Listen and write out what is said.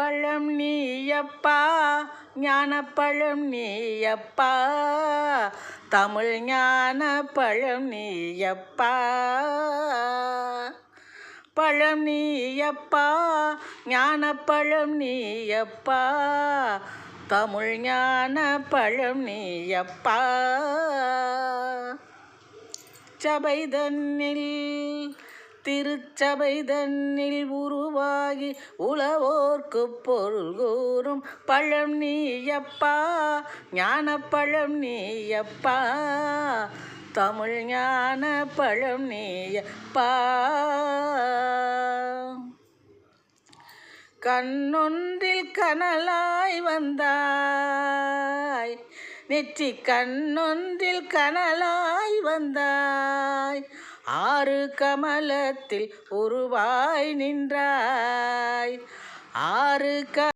பழம் நீயப்பா, ஞானப்பழம் நீயப்பா, தமிழ் ஞான பழம் நீயப்பா. பழம் நீயப்பா, ஞானப்பழம் நீயப்பா, தமிழ் ஞான பழம் நீயப்பா. சபைதன்னில் திருச்சபைதன்னில் உருவாகி உழவோர்க்கு பொருள் கூறும் பழம் நீயப்பா, ஞானப்பழம் நீயப்பா, தமிழ் ஞான பழம் நீயப்பா. கண்ணொன்றில் கனலாய் வந்தாய், நெற்றி கண்ணொன்றில் கனலாய் வந்தாய், ஆறு கமலத்தில் உருவாய் நின்றாய், ஆறு